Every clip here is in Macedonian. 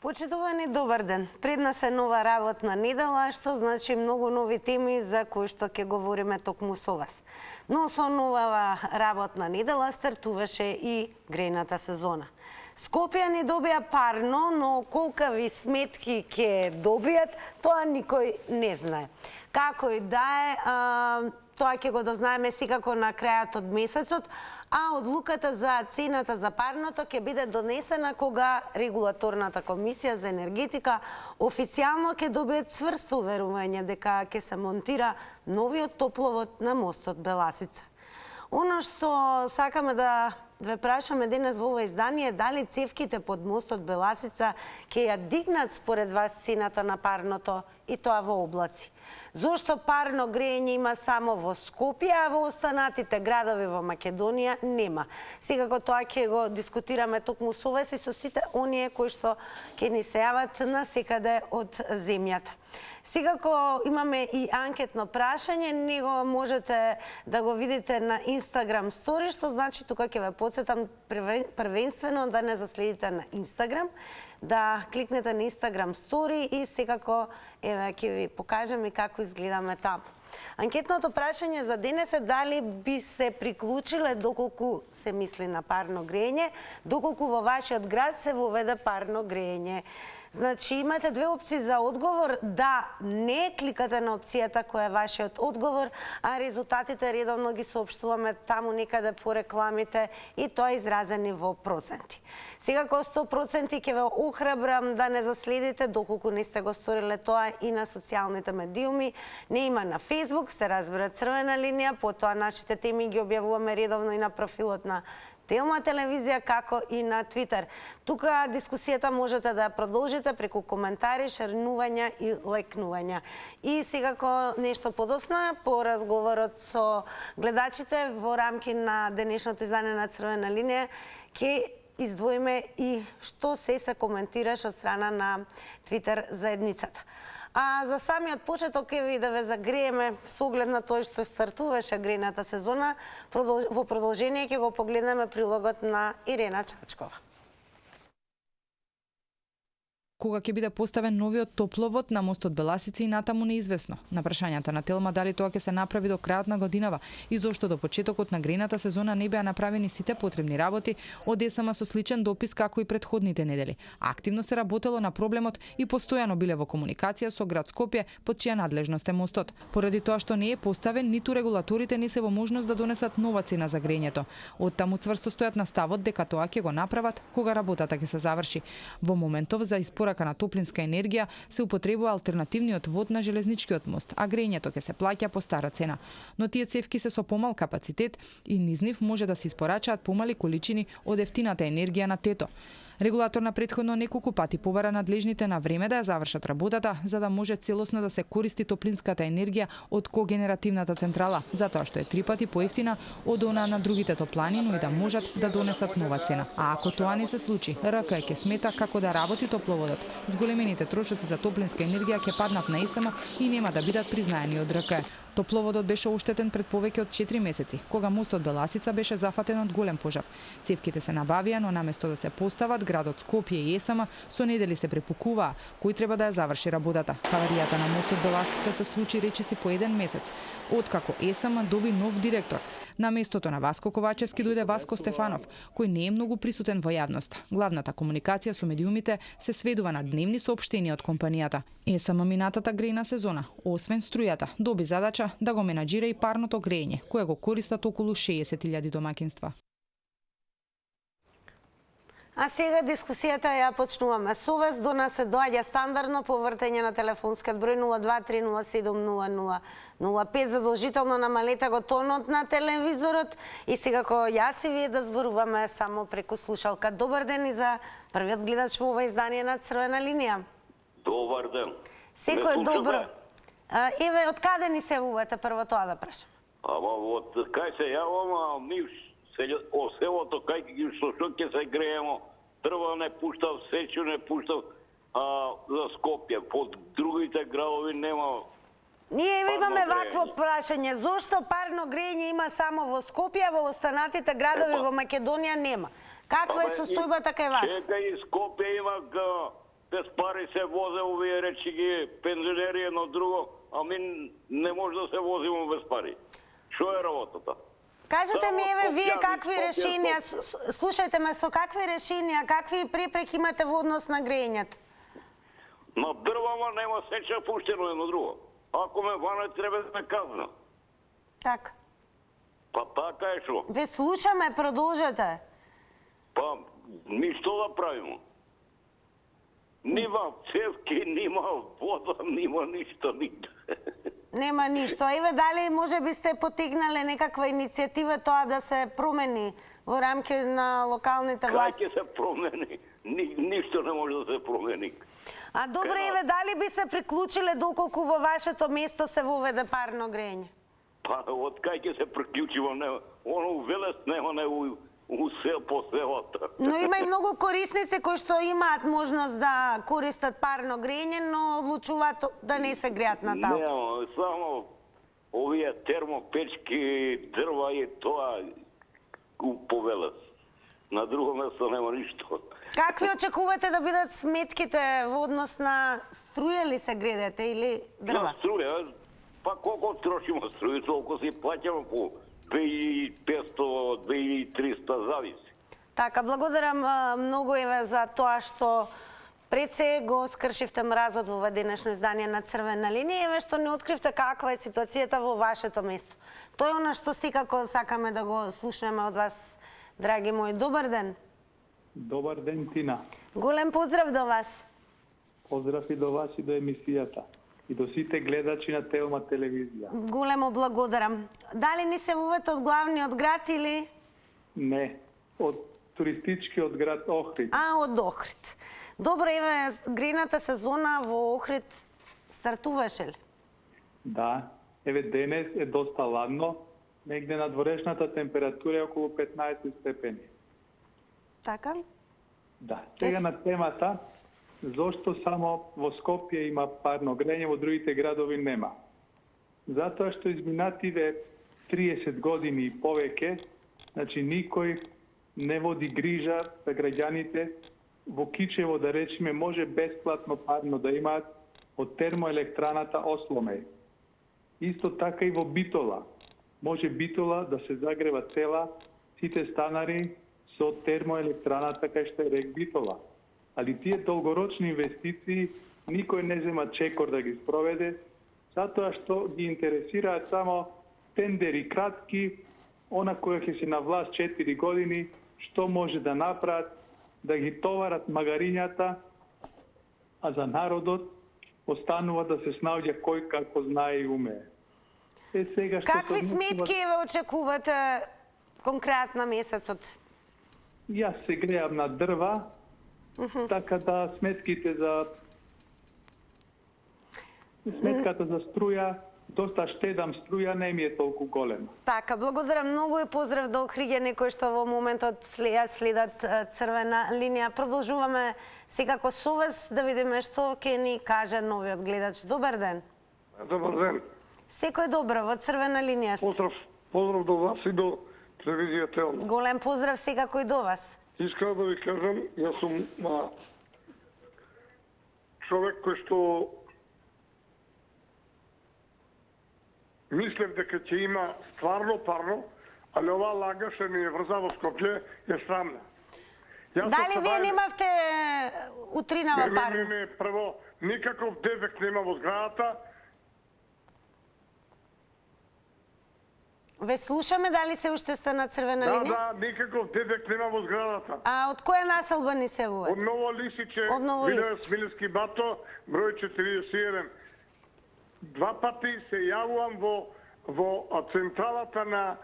Почитувани, добар ден. Пред нас е нова работна недела, што значи многу нови теми за кои што ќе говориме токму со вас. Но со новава работна недела стартуваше и грејната сезона. Скопјани добија парно, но колкави сметки ќе добијат, тоа никој не знае. Како и да е, тоа ќе го дознаеме секако на крајот од месецот, а одлуката за цената за парното ќе биде донесена кога Регулаторната комисија за енергетика официјално ќе добие цврсто уверување дека ќе се монтира новиот топловод на мостот Беласица. Оно што сакаме да ве прашаме денес во ова издание, дали цевките под мостот Беласица ќе ја дигнат според вас цената на парното и тоа во облаци? Зошто парно грејење има само во Скопје, а во останатите градови во Македонија нема? Секако тоа ќе го дискутираме токму со вас и со сите оние кои што ќе ни се јават насекаде од земјата. Секако имаме и анкетно прашање, него можете да го видите на Instagram Story, што значи тука ќе ве потсетам првенствено да не заследите на Instagram, да кликнете на Instagram Story и секако ќе ви покажем и како изгледаме таму. Анкетното прашање за денес е дали би се приклучиле доколку се мисли на парно грејење, доколку во вашиот град се воведе парно грејење. Значи, имате две опции за одговор. Да, не кликате на опцијата која е вашиот одговор, а резултатите редовно ги соопштуваме таму некаде по рекламите и тоа изразени во проценти. Секако 100% ќе ве охрабрам да не заследите, доколку не сте го сториле тоа, и на социјалните медиуми. Не има на Facebook, се разбира Црвена линија, потоа нашите теми ги објавуваме редовно и на профилот на Телма телевизија, како и на Твитер. Тука дискусијата можете да ја продолжите преку коментари, шернувања и лајкнувања. И секако нешто подосна по разговорот со гледачите во рамки на денешното издание на Црвена линија ќе издвоиме и што се коментираш од страна на Твитер заедницата. А за самиот почеток ќе ви да ве загрееме со оглед на тоа што стартуваше грејната сезона. Во продолжение ќе го погледнеме прилогот на Ирена Чачкова. Кога ќе биде поставен новиот топловод на мостот Беласица и натаму неизвестно. На прашањата на Телма дали тоа ќе се направи до крајот на годинава и зошто до почетокот на грејната сезона не беа направени сите потребни работи, од ЕСМ со сличен допис како и претходните недели. Активно се работело на проблемот и постојано биле во комуникација со град Скопје, под чија надлежност е мостот. Поради тоа што не е поставен, ниту регулаторите не се во можност да донесат нова цена за грејењето. Оттаму цврсто стојат на ставот дека тоа ќе го направат кога работата ќе се заврши. Во моментов за испорака на топлинска енергија се употребува алтернативниот вод на железничкиот мост, а грејењето ќе се плаќа по стара цена. Но тие цевки се со помал капацитет и низ нив може да се испорачаат помали количини од ефтината енергија на тето. Регулатор на претходно неколку пати побара надлежните на време да ја завршат работата, за да може целосно да се користи топлинската енергија од когенеративната централа, затоа што е 3 пати поевтина од она на другите топлани, но и да можат да донесат нова цена. А ако тоа не се случи, РК ќе смета како да работи топловодот. Зголемените трошоци за топлинска енергија ќе паднат на ЕСМ и нема да бидат признаени од РК. Топловодот беше оштетен пред повеќе од 4 месеци, кога мостот Беласица беше зафатен од голем пожар. Цевките се набавија, но наместо да се постават, градот Скопје и ЕСМ со недели се препукуваа кој треба да ја заврши работата. Хаваријата на мостот Беласица се случи речиси по 1 месец, откако ЕСМ доби нов директор. На местото на Васко Ковачевски дојде Васко Стефанов, кој не е многу присутен во јавноста. Главната комуникација со медиумите се сведува на дневни соопштенија од компанијата. ЕСМ минатата грејна сезона, освен струјата, доби задача да го менаџира и парното грејење, кое го користат околу 60.000 домаќинства. А сега дискусијата ја почнуваме со вас. До нас се доаѓа стандардно по вртење на телефонскиот број 023070005. Задолжително намалете го тонот на телевизорот и секако јас и вие да зборуваме само преку слушалка. Добар ден и за првиот гледач во ова издание на Црвена линија. Добар ден. Секој е добро. Еве, од каде ни се јавувате, прво тоа да прашам? Од кај се јавам, о селото, кај ги што ќе се греемо, дрва не пуштав, сечо не пуштав за Скопје. Под другите градови нема. Ние имаме вакво прашање. Зошто парно грејење има само во Скопје, а во останатите градови во Македонија нема? Каква е состојбата кај вас? Чекај, Скопје има без пари се возе овие речи ги пензионери едно друго, а ми не може да се возиме без пари. Што е работата? Кажете ми, еве, вие Скопје, какви Скопје, решенија, слушајте ме, со какви решенија, какви препреки имате во однос на грејењето? На дрвама нема сеча пуштено едно друго. Ако ме ване, треба да ме казна. Така. Па така е шо. Ве слушаме, продолжете. Па, ми што да правиме? Нима цевки, нима вода, нима ништо, ништо. Нема ништо. Еве, дали може би сте потигнале некаква иницијатива тоа да се промени во рамки на локалните Кај власти? ќе се промени? Ништо не може да се промени. А добре, еве, дали би се приклучиле доколку во вашето место се воведе парно грејење? Па, од кај ќе се приклучиме? Оно Велес нема не у сел по селата. Но има и многу корисници кои што имаат можност да користат парно грејење, но одлучуваат да не се греат на таоц. Нема, само овие термопечки, дрва и тоа по Велес. На друго место нема ништо. Какви очекувате да бидат сметките во однос на струја ли се гредете или дрва? На струја, па колко трошиме струја, толку си плаќаме по 2500-2300 зависи. Така, благодарам многу еве за тоа што пред се го скршивте мразот во денешно издание на Црвена линија, еве што не откривте каква е ситуацијата во вашето место. Тоа е она што секако сакаме да го слушнеме од вас, драги мои. Добар ден. Добар ден, Тина. Голем поздрав до вас. Поздрав и до вас и до емисијата. И до сите гледачи на Телма телевизија. Големо благодарам. Дали ни се вовете од главниот град или? Не, од туристичкиот град Охрид. А, од Охрид. Добро, еве, грејната сезона во Охрид стартуваше ли? Да, еве денес е доста ладно, негде надворешната температура е околу 15 степени. Така? Да, сега на темата, зошто само во Скопје има парно грејење, во другите градови нема. Затоа што изминативе 30 години и повеќе, значи никој не води грижа за граѓаните. Во Кичево, да речеме, може бесплатно парно да имаат од термоелектраната Осломеј. Исто така и во Битола. Може Битола да се загрева цела, сите станари со термоелектраната кај што е рек Битола. Али тие долгорочни инвестиции никој не зема чекор да ги спроведе, затоа што ги интересираат само тендери кратки, она која ќе се на власт 4 години, што може да направат, да ги товарат магарињата, а за народот останува да се снаоѓа кој како знае и умее. Сега што Какви се сметки еве очекувате конкретно месецот? Јас се греам на дрва, така да сметката за струја, доста штедам струја, не ми е толку голема. Така, благодарам многу и поздрав до Охриѓани кои што во моментот следат Црвена линија. Продолжуваме секако со вас да видиме што ќе ни каже новиот гледач. Добар ден. Добар ден. Секој добро, во Црвена линија сте. Поздрав до вас и до телевизија Телма. Голем поздрав секако и до вас. Искам да ви кажам, јас сум човек кој што мислев дека ќе има стварно парно, али ова лага што ни е врза во Скопје е срамна. Дали вие немавте утринава парно? Не, прво, никаков дефект нема во зградата. Ве слушаме, дали се уште сте на Црвена линија? Да, никаков дефект нема во зградата. А од која населба ни се Од вуват? Ново Лисиче, Од Ново Вилево Лисиче. Смилевски бато, број 41. Два пати се јавувам во централата на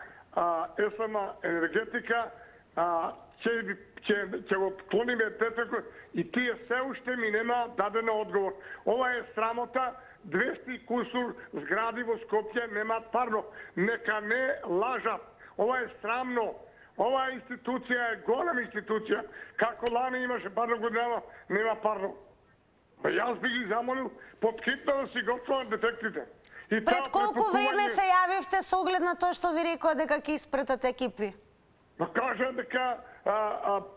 СМ енергетика, ќе го клониме дефект и тие се уште ми нема дадено одговор. Ова е срамота, 200 кусур згради во Скопје немаат парно. Нека не лажат. Ова е срамно. Оваа институција е голема институција. Како лани имаше парно, годинава нема парно. Јас би ги замолил подкитно да си готвуват дефектите. Пред колку време се јавивте со оглед на тоа што ви рекоа дека ќе испратат екипи? Да кажа дека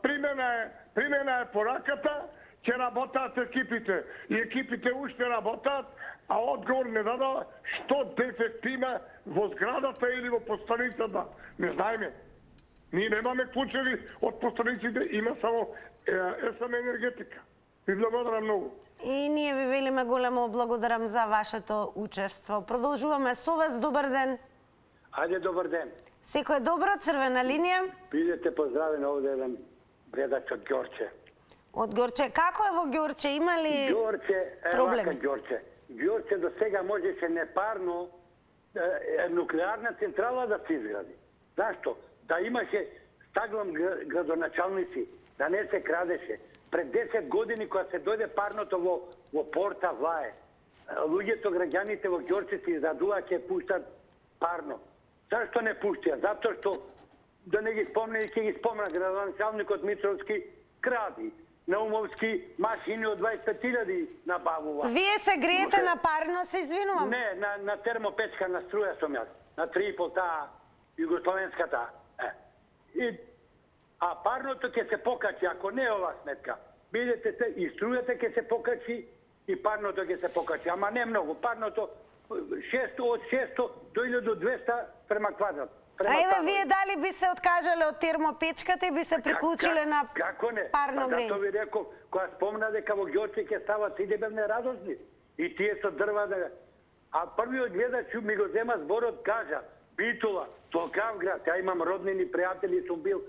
примена е пораката ќе работат екипите. И екипите уште работат, а одговор не дада што дефект има во зградата или во постаницата. Не знаеме. Ние немаме клучеви од постаниците, има само СМ енергетика. Ви благодарам многу. И ние ви велиме големо благодарам за вашето учество. Продолжуваме со вас. Добар ден. Ајде, добар ден. Секој добро, црвена линија. Бидете поздравени, овде еден гледач од Ѓорче. Од Ѓорче. Како е во Ѓорче? Има ли Ѓорче, проблеми? вака Ѓорче. Ѓорче до сега можеше непарно нуклеарна централа да се изгради. Зашто? Да имаше стаглам градоначалници, да не се крадеше. Пред 10 години кога се дојде парното во порта Влае, луѓето, граѓаните во Ѓорче се издадува ќе пуштат парно. Зашто не пуштија? Затоа што, да не ги спомне, и ќе ги спомна, градоначалникот Митровски кради. Наумовски машини од 25.000 набавува. Вие се греете на парно, се извинувам. Не, на термопечка, на струја сум јас. На 3,5 таа, југословенската. А парното ќе се покачи, ако не е ова сметка. Бидете се, и струјата ќе се покачи, и парното ќе се покачи. Ама не многу. Парното од 600 до 1200 према квадрат. А еве, вие дали би се откажале од термопечката и би се приклучиле на парно грење? Зато ви реков, кога спомна дека во Ѓорче ќе стават сите бевне радосни. И тие со дрва да... А првиот гледач ми го зема зборот, кажа, Битола, Толкавград, ја имам роднини, пријатели, сум бил,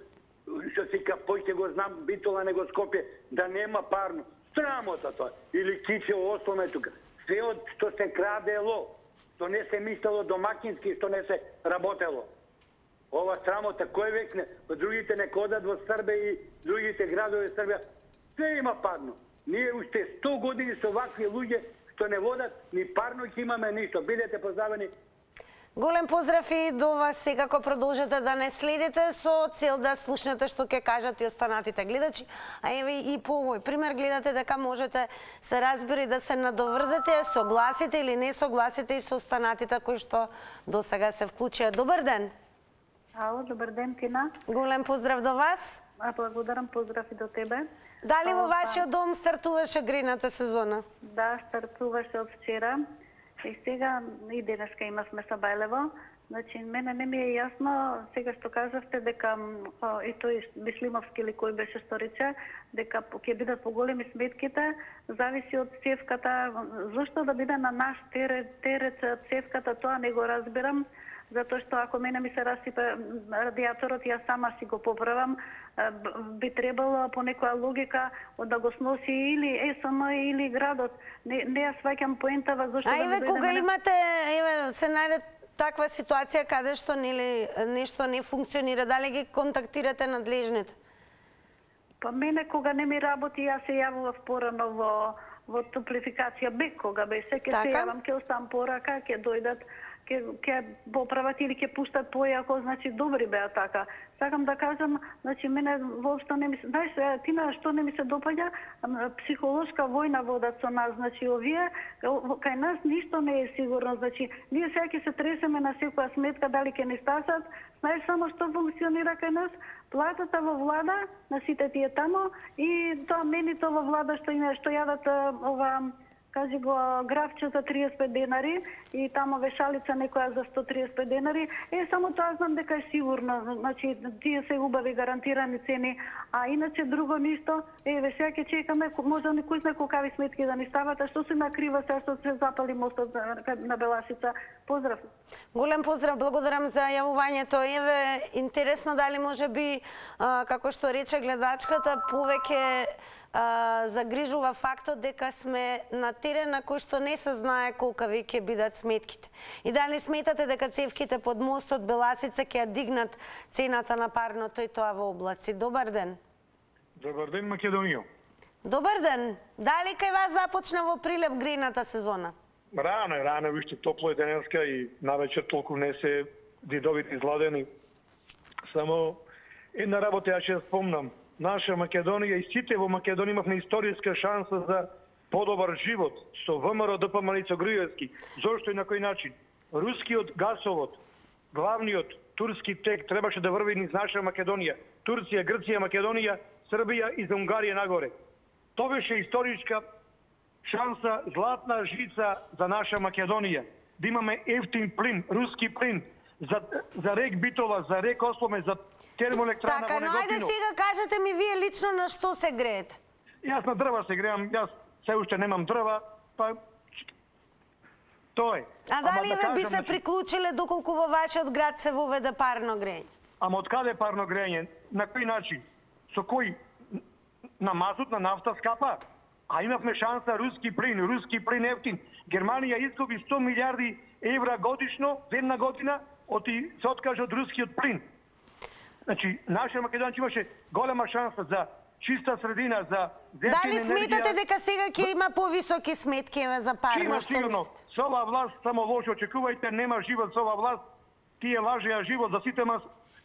што си појќе го знам, Битола, него Скопје, да нема парно. Срамота тоа. Или Кичево, Осломе тука. Све од што се крадело, што не се мислело домакински, што не се работело. Ова срамота, кој векне, другите не кодат во Србија и другите градови Србија, све има парно. Ние уште 100 години со вакви луѓе што не водат, ни парно ќе имаме ништо. Бидете поздравени. Голем поздрав и до вас. Секако продолжете да не следите со цел да слушнете што ќе кажат и останатите гледачи. А еве и по овој пример гледате дека можете се разбери да се надоврзете, согласите или не согласите и со останатите кои што до сега се вклучија. Добар ден. Ало, добар ден, Тина. Голем поздрав до вас. Благодарам, поздрав и до тебе. Дали во вашиот дом стартуваше грејната сезона? Да, стартуваше од вчера. И сега и денеска имавме Сабајлево. Значи, мене не ми е јасно, сега што кажавте, дека и тој Бислимовски или кој беше сториче, дека ќе бидат поголеми сметките, зависи од цевката. Зошто да биде на наш терет цевката, тоа не го разбирам. Затоа што ако мене ми се расипе радиаторот, јас сама си го поправам, би требало по некоја логика да го сноси или ЕСМ или градот. Не ја сваќам поентава зашто да еве кога имате, еве се најде таква ситуација каде што нешто не функционира, дали ги контактирате надлежните? Па мене кога не ми работи, јас се јавував порано во топлификација Бек, кога беше, ќе се јавам, ќе оставам порака, ќе дојдат, ќе поправат или ќе пуштат појако, значи добри беа така. Сакам да кажам, значи мене воопшто не ми се, знаеш, Тина, што не ми се допаѓа, психолошка војна водат со нас, значи овие кај нас ништо не е сигурно, значи ние сега ќе се тресеме на секоја сметка дали ќе ни стасат, знаеш само што функционира кај нас, платата во влада на сите тие тамо и тоа менито во влада што јадат ова, кажи го, графче за 35 денари и тамо вешалица некоја за 135 денари. Само тоа знам дека е сигурно, значи тие се убави гарантирани цени, а иначе друго ништо. Еве сега ќе чекаме, може некој знае колкави сметки да ни стават, а што се накрива сега што се запали мостот на Беласица. Поздрав. Голем поздрав, благодарам за јавувањето. Еве, интересно дали може би, како што рече гледачката, повеќе загрижува фактот дека сме на терен на кој што не се знае колкави ќе бидат сметките. И дали сметате дека цевките под мостот Беласица ќе дигнат цената на парното и тоа во облаци? Добар ден. Добар ден, Македонија. Добар ден. Дали кај вас започна во прилеп грејната сезона? Рано, виште топло е денеска и навечер толку не се дидовите изладени. Само една работа ја ќе спомнам. Наша Македонија и сите во Македонија имавме историска шанса за подобар живот со ВМРО ДПМН Груевски. Зошто и на кој начин? Рускиот гасовод, главниот турски тек требаше да врви низ наша Македонија. Турција, Грција, Македонија, Србија и за Унгарија нагоре. тоа беше историчка шанса, златна жица за наша Македонија. Да имаме ефтин плин, руски плин, за рек Битола, за рек Осломе, за термоелектрана Така, во но ајде Неготино. сега кажете ми вие лично на што се греете? Јас на дрва се греам, јас се уште немам дрва, па тоа е. А дали да ви би кажам, се приклучиле доколку во вашиот град се воведе парно грење? Ама од каде парно грење? На кој начин? Со кој? На мазут, на нафта скапа? А имавме шанса руски плин ефтин. Германија изгуби 100 милиарди евра годишно, за една година, се откаже од рускиот плин. Значи, наша Македонија имаше голема шанса за чиста средина, за зелена Дали енергија. сметате дека сега ќе има повисоки сметки за парно? Има Што сигурно. мислите? Со оваа власт само лошо очекувајте, нема живот со оваа власт. Тие лажеа живот за сите,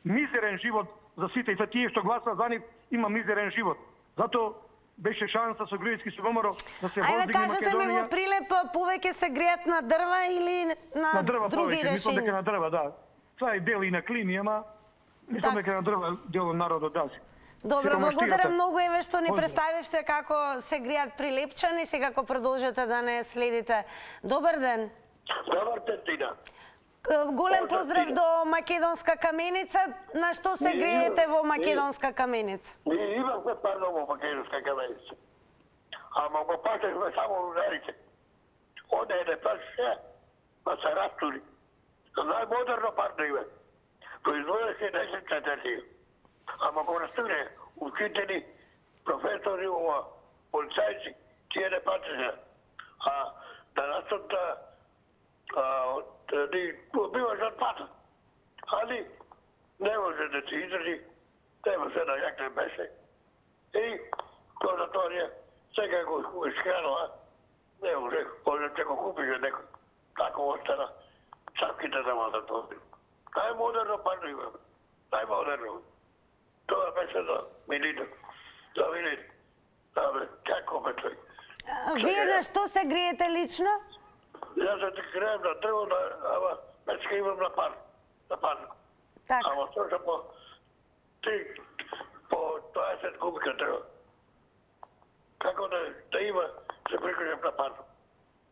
мизерен живот за сите. И за тие што гласа за нив има мизерен живот. Затоа беше шанса со Груевски Субоморо да се Ајде воздигне кажете ми Македонија. во Прилеп повеќе се греат на дрва или на дрва други повеќе, мислам дека на решенија? дрва, да. Тоа е дел и на клими, ама мислам дека на дрва дел од народот, да. Добро, Сиромаштијата. благодарам многу еве што ни Поздрав. представивте како се греат прилепчани, сега како продолжите да не следите. Добар ден. Добар ден, Тина. Голем Поздрав, поздрав Тина. до Македонска каменица. На што се Ние греете во имаме- Македонска каменица? Ние имавме парно во Македонска каменица. Ама го пашехме само рунарите. Оне не паше, па се растури. Најмодерно парно има. Производеше 10 четврти. Ама го растуре учители, професори, полицајци, тие не патеше. А данасот биваш од пата. Али не може да се издржи, не може да јакне беше. И тоа тоа е, сега го искранува, не може, може да го купише некој. Тако остана, чапките да мазат тоа. Најмодерно парно имаме, најмодерно. Тоа беше за Милино, за Милин. Абе, како бе тој? Вие на што се греете лично? Јас се греем на дрво, ама печка имам на пар. На пар. Така. Ама слушам по 20 кубика дрво. Како да има, се приклучам на пар.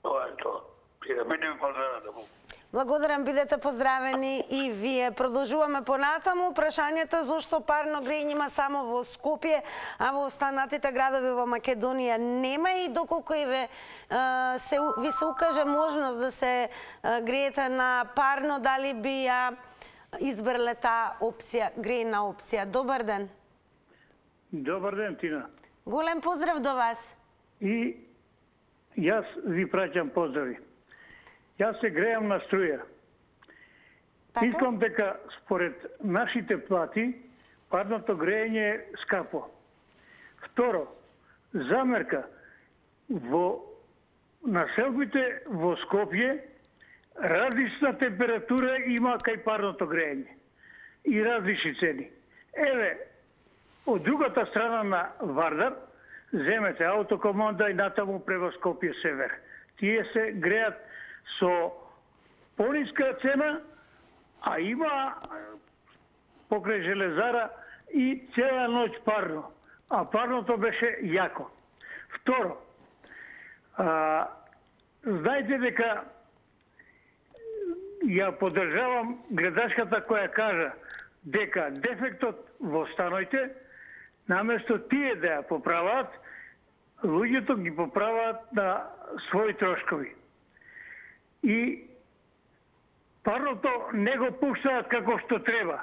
Тоа е тоа. Биде ми поздравен. Благодарам, бидете поздравени и вие. Продолжуваме понатаму. Прашањето зошто парно грење има само во Скопје, а во останатите градови во Македонија нема, и доколку и ви се укаже можност да се греете на парно, дали би ја избрале таа опција, грејна опција. Добар ден. Добар ден, Тина. Голем поздрав до вас. И јас ви праќам поздрави. Јас се греам на струја. Така? Мислам дека според нашите плати парното грејење е скапо. Второ, замерка во населбите во Скопје различна температура има кај парното грејење и различни цени. Еве, од другата страна на Вардар, земете автокоманда и натаму према Скопје север. Тие се греат со пониска цена, а има покрај железара и цела ноќ парно. А парното беше јако. Второ, знаете дека ја поддржавам гледачката која кажа дека дефектот во станоите, наместо тие да ја поправаат, луѓето ги поправаат на своји трошкови. И парното не го пуштаат како што треба.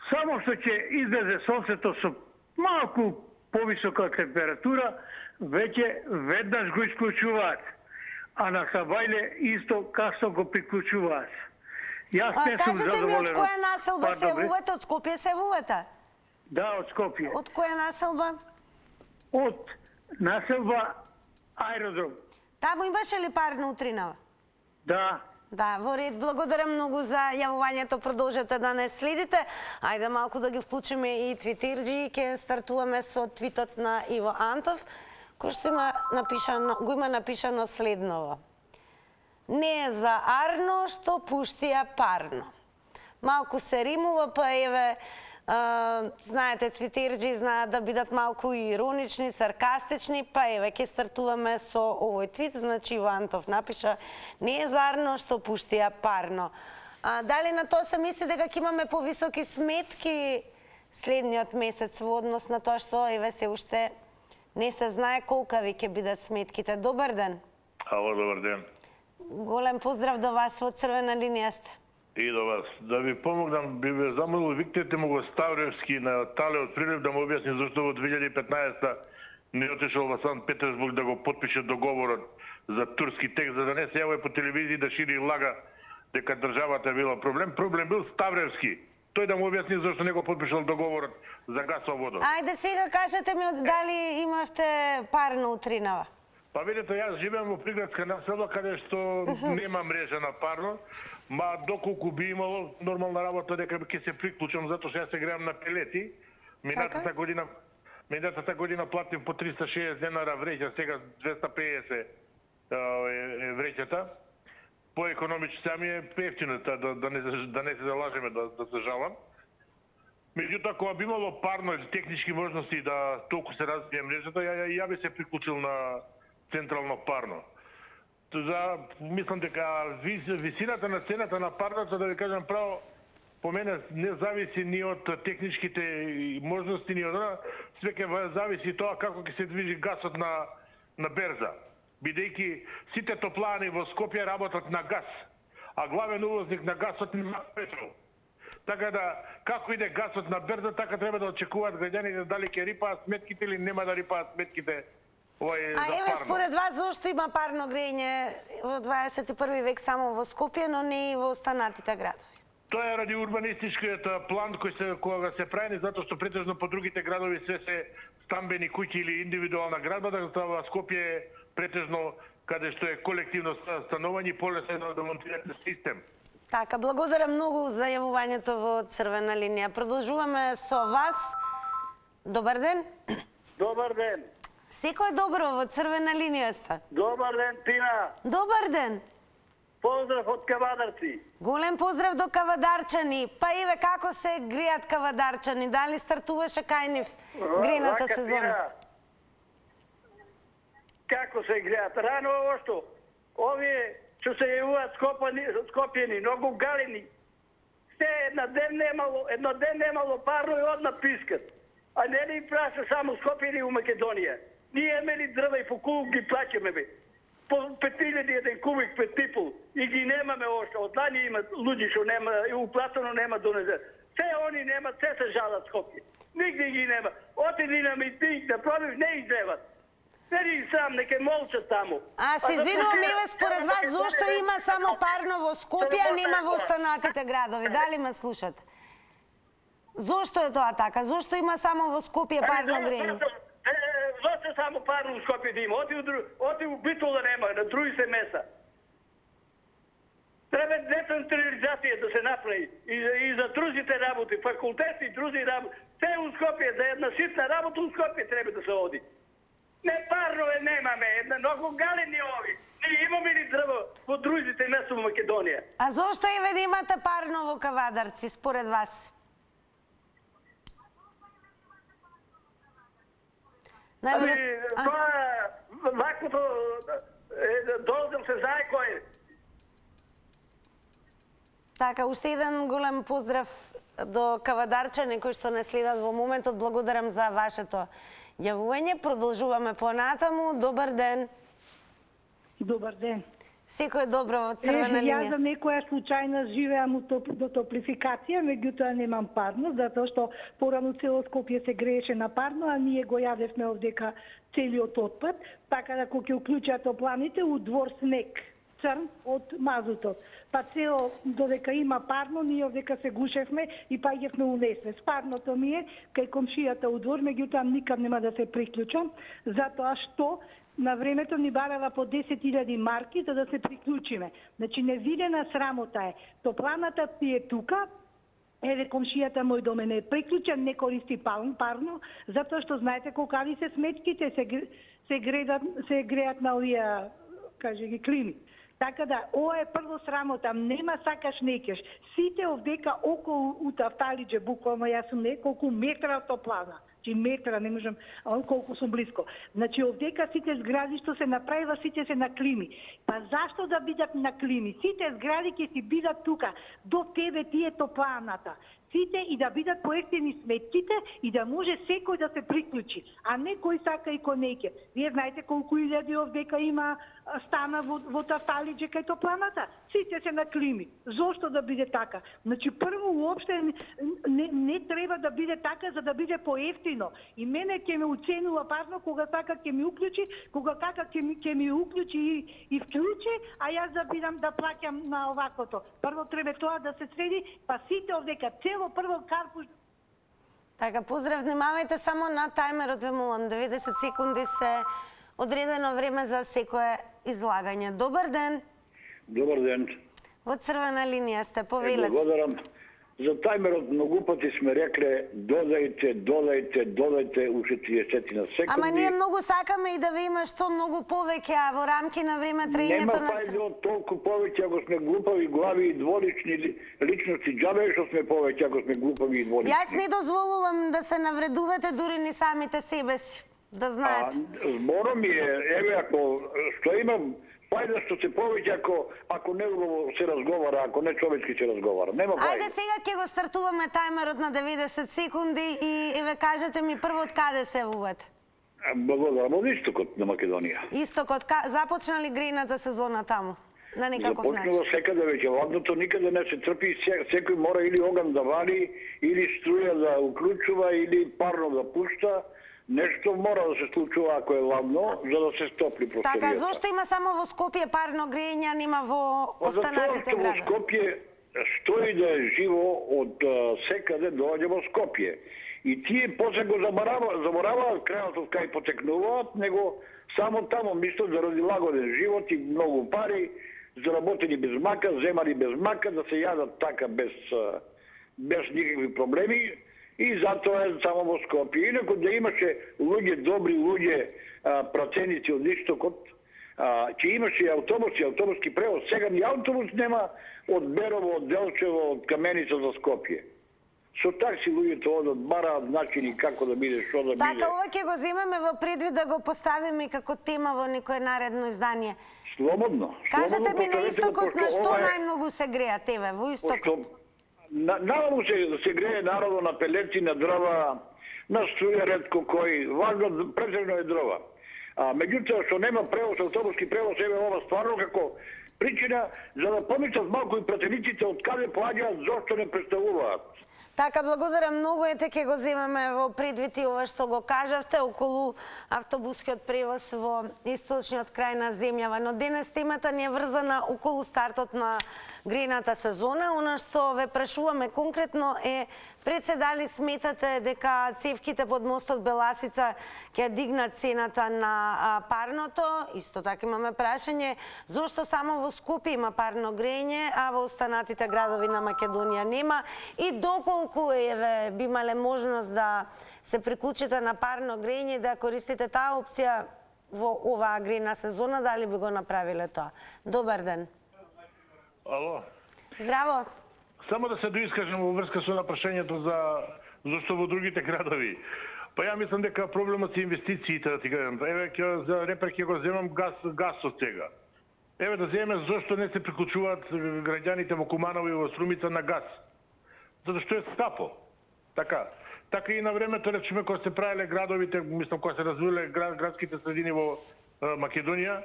Само што ќе излезе сонцето со малку повисока температура, веќе веднаш го исклучуваат. А на Сабајле исто касно го приклучуваат. Јас не сум Кажете ми од задоволен. која населба се парно грејење. вувате? Од Скопје се вувате? Да, од Скопје. Од која населба? Од населба Аеродром. Таму имаше ли парно утринава? Да. Да, во ред. Благодарам многу за јавувањето. Продолжете да не следите. Ајде малку да ги вклучиме и твитерџи. Ќе стартуваме со твитот на Иво Антов, кој што го има напишано следново. Не е за Арно што пуштија парно. Малку се римува, па еве Знаете, цвитерџи знаат да бидат малку иронични, саркастични, па еве ќе стартуваме со овој твит, значи Иво Антов напиша: не е зарно што пуштија парно. Дали на тоа се мисли дека ќе имаме повисоки сметки следниот месец во однос на тоа што еве се уште не се знае колкави ќе бидат сметките? Добар ден. Ало, добар ден. Голем поздрав до вас во Црвена линија сте. И до вас. Да ви помогнам, би ве замолил, викнете му го Ставревски на Тале од Прилеп да му објасни зашто во 2015 не отишол во Санкт Петербург да го потпише договорот за турски текст, за да не се јавува по телевизија да шири лага дека државата била проблем. Проблем бил Ставревски. Тој да му објасни зашто не го потпишал договорот за газ во водот. Ајде сега кажете ми дали имавте парно утринава? Па видите, јас живеам во приградска населба каде што нема мрежа на парно, ма доколку би имало нормална работа дека ќе се приклучам, затоа што јас се греам на пелети. Минатата година платим по 360 денара вреќа, сега 250 е вреќата. По-економично сами е ефтино, да не се залажеме, да се жалам. Меѓутоа, кога би имало парно или технички можности да толку се развие мрежата, ја би се приклучил на централно парно. Мислам дека висината на цената на парното, да ви кажам право, по мене не зависи ни од техничките можности, ни од она, свеќе зависи тоа како ќе се движи гасот на берза. Бидејќи сите топлани во Скопје работат на газ, а главен увозник на гасот нема петрол. Така да, како иде гасот на берза, така треба да очекуваат граѓаните дали ќе рипаат сметките или нема да рипаат сметките. Еве, според вас, зошто има парно грење во 21 век само во Скопје, но не и во останатите градови? Тоа е ради урбанистичкиот план кој се прави, затоа што претежно по другите градови се стамбени куќи или индивидуална градба, докато во Скопје е претежно каде што е колективно станување и полесно да монтирате систем. Така, благодарам многу за јавувањето во Црвена линија. Продолжуваме со вас. Добар ден. Добар ден. Секој добро во Црвена линија сте. Добар ден, Тина. Добар ден. Поздрав од Кавадарци. Голем поздрав до кавадарчани. Па еве како се греат кавадарчани? Дали стартуваше кај нив грената сезона? Како се греат? Рано ошто. Овие што се јавуваат скопјени, многу галени. Се едно ден немало парно и одна пискат. А не ни праша само скопјени у Македонија. Ние имели дрва и по куб ги плаќаме бе. По 5000 еден кубик петипол и ги немаме още. Од лани има луѓе што нема и уплатено нема донезе. Се они немат, се се жалат Скопје. Нигде ги нема. Отиди на митинг да пробив, не излеват. Не ги сам, нека молчат таму. А се извинувам, еве според вас зошто има само парно во Скопје, а нема во останатите градови? Дали ме слушате? Зошто е тоа така? Зошто има само во Скопје парно грење? Зошто само парно во Скопје да има? Оти у Битола нема, на други се меса. Треба децентрализација да се направи и за другите работи, факултети и други работи. Се у Скопје, за една ситна работа у Скопје треба да се оди. Не парнове немаме, една многу галени ови. Ние имаме ли дрво во другите места во Македонија? А зошто еве немате парно во Кавадарци, според вас? Тоа ваквото должам се знае кој е. Така, уште еден голем поздрав до кавадарчани кои што не следат во моментот. Благодарам за вашето јавување. Продолжуваме понатаму. Добар ден. Добар ден. Секој добро во Црвена линија. Јас за некоја случајна живеам до топлификација, меѓутоа немам парно, затоа што порано цело Скопје се грееше на парно, а ние го јадевме овдека целиот отпад, така да кога ќе уклучат топланите у двор снег, црн од мазутот. Па цело додека има парно, ние овдека се гушевме и паѓевме у несвес. Парното ми е кај комшијата у двор, меѓутоа никад нема да се приклучам, затоа што на времето ни барала по 10.000 марки за да се приклучиме. Значи невидена срамота е. Топланата ти е тука, еве комшијата мој до мене е приклучен, не користи парно, затоа што знаете колкави се сметките се греат на овие, каже ги, клими. Така да, ова е прво срамота, нема сакаш некеш. Сите овдека околу Утафталиџе, буквално јас сум неколку метра од топлана. Чи метра, не можам, колку сум близко. Значи, овдека сите згради што се направива, сите се на клими. Па зашто да бидат на клими? Сите згради ќе си бидат тука, до тебе тие топланата. Сите и да бидат поевтини сметките и да може секој да се приклучи, а не кој сака и кој неќе. Вие знаете колку илјади овдека има стана во Тафталиџе кај топланата? Сите се на клими. Зошто да биде така? Значи, прво уопште не треба да биде така за да биде поевтино. И мене ќе ме уценува парно кога сака ќе ми уклучи, кога кака ќе ми уклучи и вклучи, а јас да бидам да плаќам на оваквото. Прво треба тоа да се среди, па сите овдека цело прво карпуш. Така, поздрав, внимавајте само на тајмерот, ве молам, 90 секунди се одредено време за секое излагање. Добар ден. Добар ден. Во црвена линија сте, повелете. Благодарам. За тајмерот многу пати сме рекле додајте уште 30 на секунди. Ама ние многу сакаме и да ви има што многу повеќе, а во рамки на време траењето на... Нема пајде од толку повеќе ако сме глупави глави и дволични личности. Џабе што сме повеќе ако сме глупави и дволични. Јас не дозволувам да се навредувате дури ни самите себе си, да знаете. Збором ми е, еве ако што имам, пајде што се повеќе ако неубаво се разговара, ако не човечки се разговара. Нема пајде. Ајде сега ќе го стартуваме тајмерот на 90 секунди и еве кажете ми прво од каде се јавувате? Благодарам, од истокот на Македонија. Истокот, започна ли грејната сезона таму? На никаков начин. Започнува секаде веќе, ладното никаде не се трпи, секој мора или оган да вали, или струја да уклучува, или парно да пушта. Нешто мора да се случува ако е ладно, за да се стопли простиријата. Така, зошто има само во Скопје парно грејење, нема во останатите градови? Во Скопје, што и да е живо, од секаде доаѓа во Скопје. И тие после го забораваат крајот од кај потекнуваат, него само тамо мислат заради лагоден живот и многу пари, заработени без мака, земани без мака, да се јадат така без никакви проблеми. И затоа е само во Скопје. Инако да имаше луѓе, добри луѓе, праценици од истокот, ќе имаше и автобуски превоз. Сега ни автобус нема од Берово, од Делчево, од Каменица за Скопје. Со такси луѓето одат, бараат начини како да биде, што да биде. Така, ова ќе го земеме во предвид да го поставиме како тема во некое наредно издание. Слободно. Кажете ми на истокот на што најмногу се греат, еве, во истокот? Навалу се грее народо на пелети, на дрва, на струја ретко кој, важно претежно е дрва. Меѓутоа што нема превоз, автобуски превоз, еве ова стварно како причина за да помислат малку и пратениците од каде поаѓаат, зошто не представуваат. Така, благодарам многу, ете ќе го земеме во предвид и ова што го кажавте околу автобускиот превоз во источниот крај на земјава. Но денес темата ни е врзана околу стартот на грејната сезона. Она што ве прашуваме конкретно е пред се дали сметате дека цевките под мостот Беласица ќе дигнат цената на парното? Исто така имаме прашање зошто само во Скопје има парно грејење, а во останатите градови на Македонија нема, и доколку еве би имале можност да се приклучите на парно грејење и да користите таа опција во оваа грејна сезона, дали би го направиле тоа? Добар ден. Ало. Здраво. Само да се доискажам во врска со прашањето за зашто во другите градови. Па ја мислам дека проблемот се инвестициите, да ти кажам. Еве за репер ќе го земам гасот сега. Еве да земеме зашто не се приклучуваат граѓаните во Куманово и во Струмица на гас. Затоа што е скапо. Така и на времето, речеме, кога се правеле градовите, мислам кога се развиле градските средини во Македонија,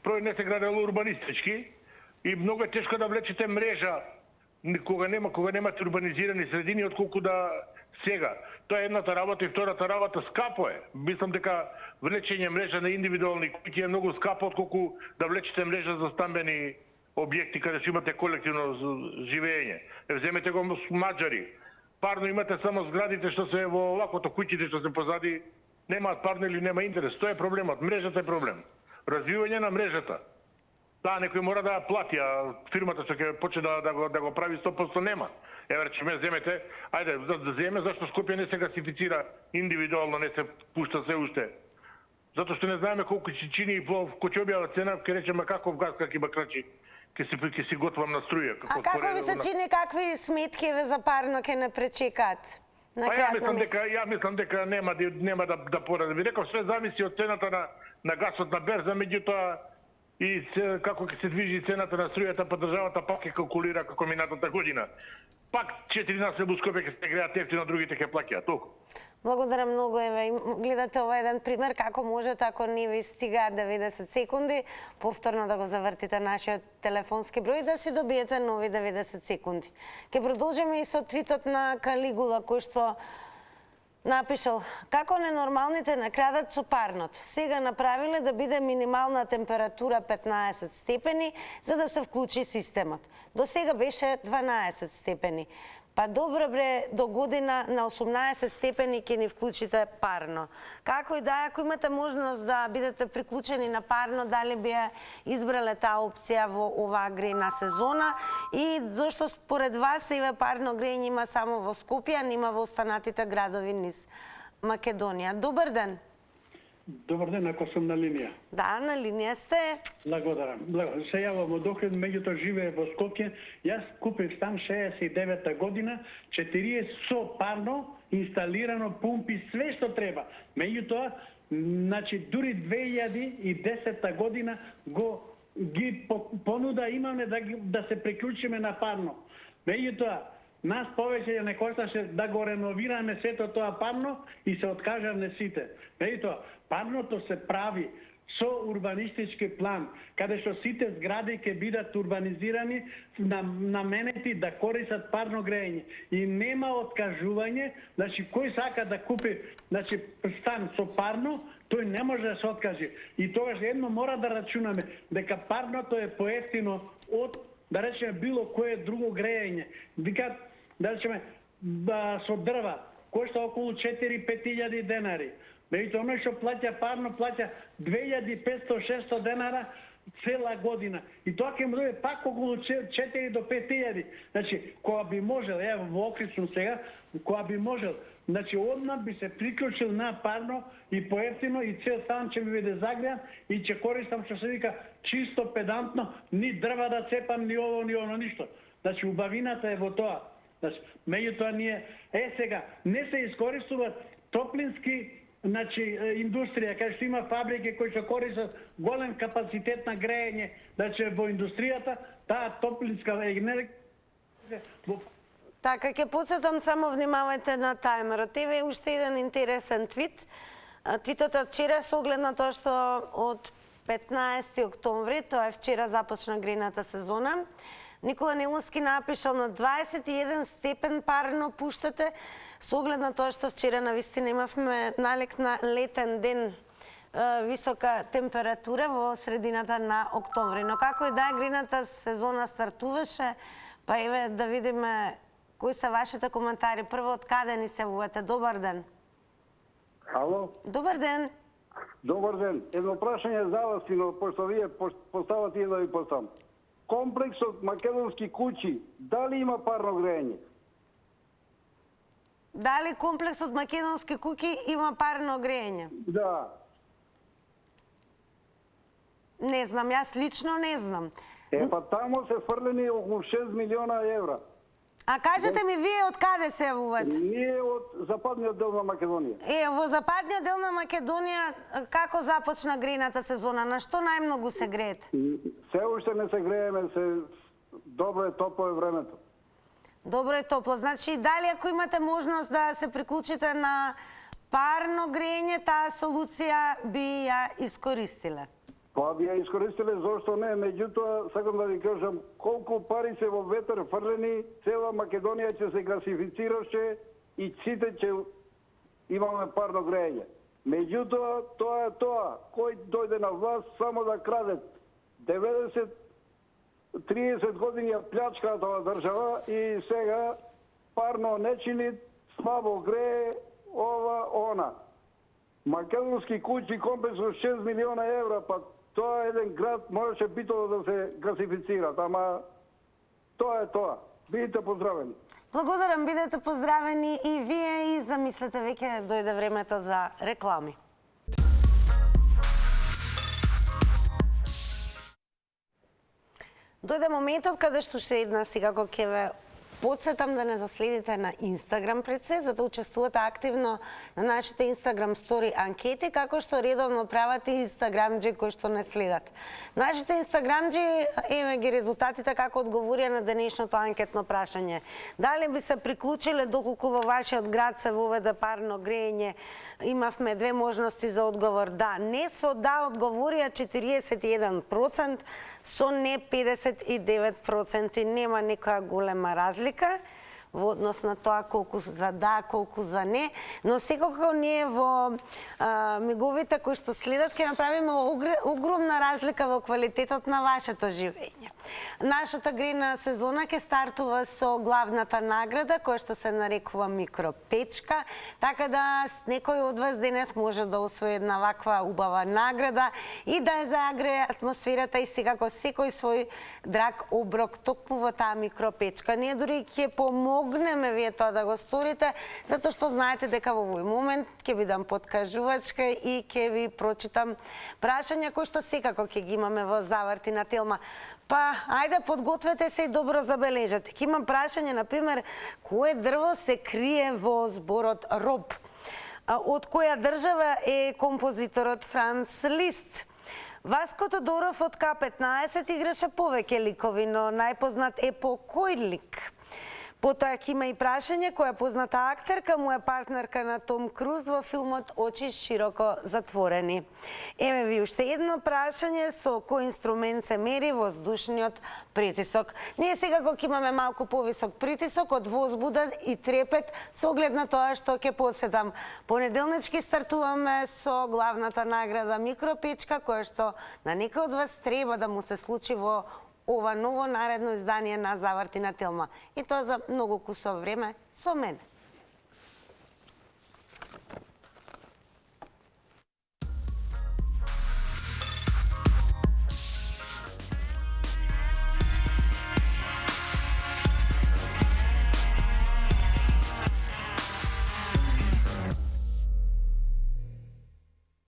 прој не се градело урбанистички и многу е тешко да влечете мрежа кога немате урбанизирани средини, отколку да сега. Тоа е едната работа, и втората работа скапо е. Мислам дека влечење мрежа на индивидуални куќи е многу скапо, отколку да влечете мрежа за стамбени објекти каде што имате колективно живење. Земете го Маđари. Парно имате само зградите што се во оваквото, куќите што се позади, немаат парно или нема интерес. Тоа е проблемот. Мрежата е проблем. Развивање на мрежата. Да, некој мора да ја плати, а фирмата што ќе почне да го прави 100% нема. Еве речеме земете, ајде да земе зашто Скопје не се гасифицира индивидуално, не се пушта се уште Затоа што не знаеме колку ќе чини кој ќе објава цена, ќе речеме каков газ ќе бакрачи, ќе си готвам на струја. А како ви се чини, какви сметки ве за парно ќе не пречекаат? Ја мислам дека нема да поради. Ви реков, све зависи од цената на гасот на берза, меѓутоа и како ќе се движи цената на струјата, па државата пак ќе калкулира како минатата година. Пак 4 населби Скопје ќе се греат ефтино, другите ќе плаќаат, толку. Благодарам многу, Еве. Гледате ова еден пример како можете, ако не ви стигаат 90 секунди, повторно да го завртите нашиот телефонски број и да си добиете нови 90 секунди. Ке продолжиме и со твитот на Калигула, кој што напишал: како ненормалните накрадат со парното. Сега направиле да биде минимална температура 15 степени за да се вклучи системот. До сега беше 12 степени. Па добро бре, до година на 18 степени ќе ни вклучите парно. Како и да, ако имате можност да бидете приклучени на парно, дали би ја избрале таа опција во оваа грејна сезона и зошто според вас еве парно грејње има само во Скопје, а нема во останатите градови низ Македонија? Добар ден. Добар ден, ако сум на линија. Да, на линија сте. Благодарам. Се јавам од Охрид, меѓутоа живее во Скопје. Јас купив стан 69-та година, 40 со парно, инсталирано, пумпи, све што треба. Меѓутоа, значи, дури 2010 година ги понуда имаме да се приклучиме на парно. Меѓутоа, нас повеќе не кошташе да го реновираме сето тоа парно и се откажавме сите. Меѓутоа, парното се прави со урбанистички план, каде што сите згради ќе бидат урбанизирани, наменети да користат парно грејење. И нема откажување, значи кој сака да купи стан со парно, тој не може да се откаже. И тогаш едно мора да рачунаме дека парното е поевтино од, да речеме, било кое друго грејење. Викат, да речеме, со дрва, кошта околу 4-5 денари. Меѓутоа, оној што плаќа парно, плаќа 2500-600 денара цела година. И тоа ќе му дојде пак околу 4 до 5000. Значи, кога би можел, ево во Охрид сум сега, кога би можел, значи одмah би се приклучил на парно и поевтино и цел стан ќе ми биде загреан и ќе користам, што се вика, чисто педантно, ни дрва да цепам, ни ово, ни оно, ништо. Значи, убавината е во тоа. Значи, меѓутоа ние, сега, не се искористуваат топлински, значи, индустрија, кај што има фабрики кои што користат голем капацитет на грејење, значи во индустријата, таа топлинска енергија. Така, ќе подсетам, само внимавајте на тајмерот. Еве уште еден интересен твит. Твитот од вчера со оглед на тоа што од 15 октомври, тоа е вчера започна грејната сезона, Никола Неловски напишал: на 21 степен парно пуштате, со оглед на тоа што вчера навистина имавме налек на летен ден, висока температура во средината на октомври. Но како и да, грејната сезона стартуваше, па еве да видиме кои се вашите коментари. Прво, од каде ни се јавувате? Добар ден. Ало? Добар ден. Добар ден. Едно прашање за вас, но пошто вие поставате и да ви поставам. Комплексот македонски куќи, дали има парно грејење? Дали комплексот македонски куќи има парно грејење? Да. Не знам, јас лично не знам. Па тамо се фрлени околу 6 милиона евра. А кажете ми, вие од каде се јавувате? Ние од западниот дел на Македонија. Во западниот дел на Македонија како започна грејната сезона? На што најмногу се греете? Се уште не се грееме, добро е, топло е времето. Добро е топло. Значи, дали ако имате можност да се приклучите на парно грејење, таа солуција би ја искористиле? Па би ја искористиле, зошто не? Меѓутоа, сакам да ви кажам, колку пари се во ветер фрлени, цела Македонија ќе се гасифицираше и сите ќе имаме парно грејење. Меѓутоа, тоа е тоа. Кој дојде на власт само да краде. 30 години ја плячка тоа држава и сега парно не чини, слабо грее, ова, она. Македонски куќи комплекс со 6 милиона евра, па тоа еден град можеше битово да се гасифицира, ама тоа е тоа. Бидете поздравени. Благодарам, бидете поздравени и вие, и замислете, веќе дојде времето за реклами. Дојде моментот каде што ше една секако ќе ве подсетам да не заследите на Инстаграм пред се, за да учествувате активно на нашите Инстаграм стори анкети, како што редовно прават и инстаграмџи кои што не следат. Нашите инстаграмџи, еве ги резултатите како одговорија на денешното анкетно прашање. Дали би се приклучиле доколку во вашиот град се воведе парно грејење? Имавме две можности за одговор да. Не, со да одговорија 41%, со не 59%. Нема некоја голема разлика во однос на тоа колку за да, колку за не, но секако ние во миговите кои што следат ќе направиме огромна разлика во квалитетот на вашето живење. Нашата грејна сезона ќе стартува со главната награда која што се нарекува микропечка, така да некој од вас денес може да освои една ваква убава награда и да ја загрее атмосферата и секако секој свој драг оброк токму во таа микропечка. Ние дури ќе помогнеме вие тоа да го сторите, затоа што знаете дека во овој момент ќе ви дам подкажувачка и ќе ви прочитам прашања кои што секако ќе ги имаме во Заврти на Телма. Па, ајде, подгответе се и добро забележете. Ќе имам прашање, например, кое дрво се крие во зборот роб? Од која држава е композиторот Франц Лист? Васко Тодоров од К-15 играше повеќе ликови, но најпознат е по кој лик? Потоа ќе има и прашање која позната актерка му е партнерка на Том Круз во филмот Очи широко затворени. Еве ви уште едно прашање со кој инструмент се мери воздушниот притисок. Ние секако ќе имаме малку повисок притисок од возбуда и трепет со оглед на тоа што ќе посетам. Понеделнички стартуваме со главната награда микропечка која што на некој од вас треба да му се случи во ова ново наредно издание на Заврти на Телма. И тоа за многу кусов време со мене.